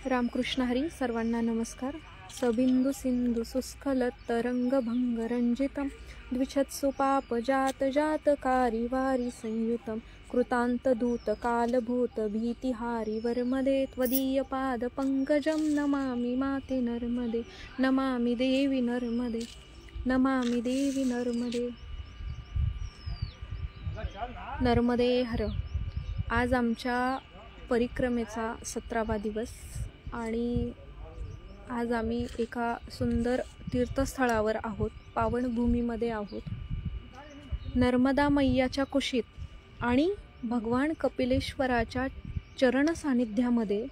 रामकृष्ण हरी. सर्वांना नमस्कार. सबिंदू सिंधू सुस्खलत तरंगभंग रंजितम द्विषत्सु पापजात जातकारी वारी संयुतम कृतांत दूत कालभूत भीतिहारी वर्मदे त्वदीय पाद पंकजम नमामि माते नर्मदे नमामि देवी नर्मदे नमामि देवी नर्मदे नर्मदे हर. आज आमच्या परिक्रमेचा 17वा दिवस आणि आज आम्ही एका सुंदर तीर्थस्थळावर आहोत, पावनभूमीमध्ये आहोत. नर्मदा मैयाच्या कुशीत आणि भगवान कपिलेश्वराच्या चरण सानिध्यामध्ये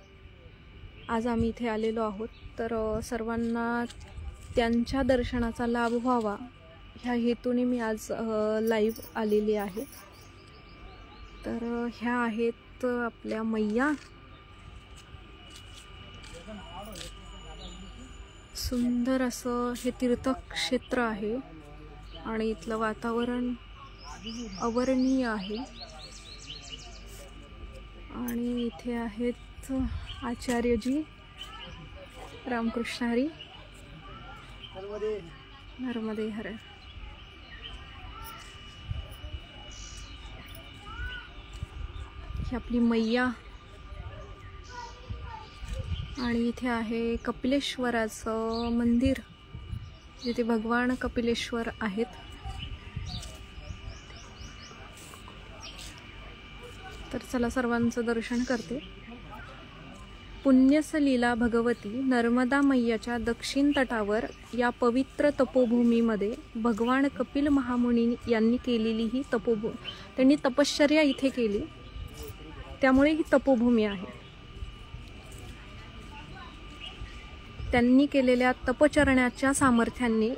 आज आम्ही इथे आलेलो आहोत. तर सर्वांना त्यांच्या दर्शनाचा लाभ व्हावा ह्या हेतूने मी आज लाईव्ह आलेली आहे. तर ह्या आहेत आपल्या मैया. सुंदर असं हे तीर्थक्षेत्र आहे आणि इथलं वातावरण अवर्णनीय आहे. आणि इथे आहेत आचार्यजी. रामकृष्ण हरी. नर्मदे हर. ही आपली मैया आणि इथे आहे कपिलेश्वराचं मंदिर जिथे भगवान कपिलेश्वर आहेत. तर चला सर्वांचं दर्शन करते. पुण्यसलीला भगवती नर्मदा मैयाच्या दक्षिण तटावर या पवित्र तपोभूमीमध्ये भगवान कपिल महामुनी यांनी केलेली ही त्यांनी तपश्चर्या इथे केली, त्यामुळे ही तपोभूमी आहे. त्यांनी केलेल्या तपचरणाच्या सामर्थ्याने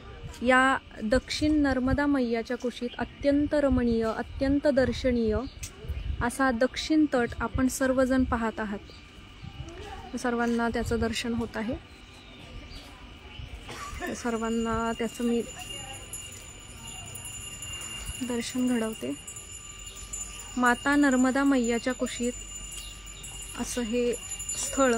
या दक्षिण नर्मदा मैयाच्या कुशीत अत्यंत रमणीय, अत्यंत दर्शनीय असा दक्षिण तट आपण सर्वजण पाहत आहात. सर्वांना त्याचं दर्शन होत आहे. सर्वांना त्याचं मी दर्शन घडवते. माता नर्मदा मैयाच्या कुशीत असं हे स्थळ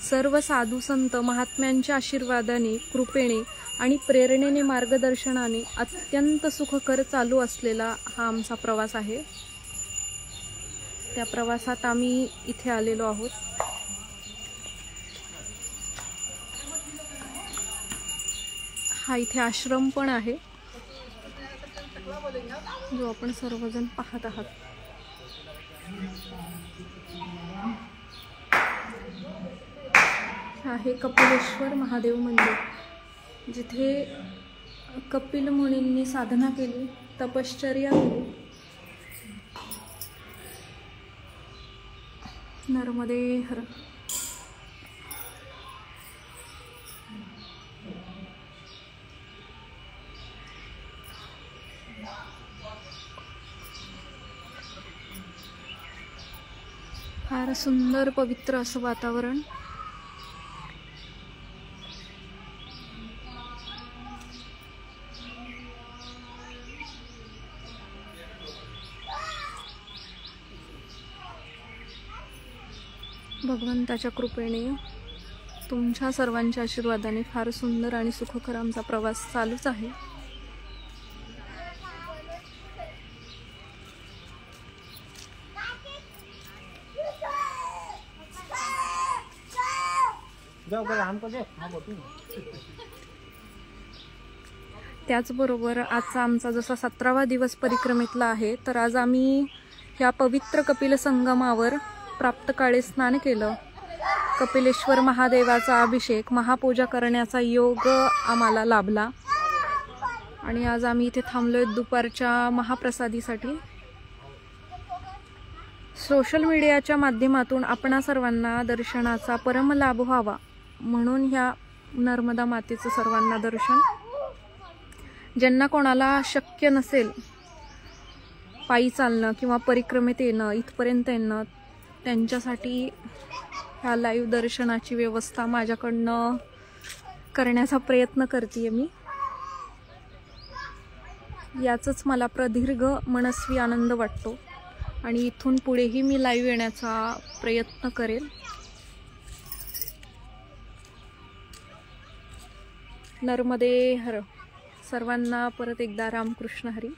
सर्व साधू संत महात्म्यांच्या आशीर्वादाने, कृपेने आणि प्रेरणेने, मार्गदर्शनाने अत्यंत सुखकर चालू असलेला हा आमचा प्रवास आहे. त्या प्रवासात आम्ही इथे आलेलो आहोत. हा इथे आश्रम पण आहे जो आपण सर्वजण पाहत आहात. आहे कपिलेश्वर महादेव मंदिर, जिथे कपिल मुनींनी साधना केली, तपश्चर्या केली. नर्मदे हर. फार सुंदर पवित्र असं वातावरण. भगवंताच्या कृपेने, तुमच्या सर्वांच्या आशीर्वादाने फार सुंदर आणि सुखकर आमचा प्रवास चालूच आहे. त्याचबरोबर आजचा आमचा जसा 17वा दिवस परिक्रमेतला आहे, तर आज आम्ही ह्या पवित्र कपिल संगमावर प्राप्तकाळी स्नान केलं. कपिलेश्वर महादेवाचा अभिषेक, महापूजा करण्याचा योग आम्हाला लाभला आणि आज आम्ही इथे थांबलोय दुपारच्या महाप्रसादीसाठी. सोशल मीडियाच्या माध्यमातून आपणा सर्वांना दर्शनाचा परम लाभ व्हावा म्हणून ह्या नर्मदा मातेचं सर्वांना दर्शन. ज्यांना कोणाला शक्य नसेल पायी चालणं किंवा परिक्रमेत येणं, इथपर्यंत येणं, त्यांच्यासाठी ह्या लाईव्ह दर्शनाची व्यवस्था माझ्याकडनं करण्याचा प्रयत्न करते मी. याचंच मला प्रदीर्घ मनस्वी आनंद वाटतो. आणि इथून पुढेही मी लाईव्ह येण्याचा प्रयत्न करेल. नर्मदे हर. सर्वांना परत एकदा रामकृष्ण हरी.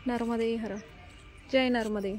नर्मदे हर. जय नर्मदे.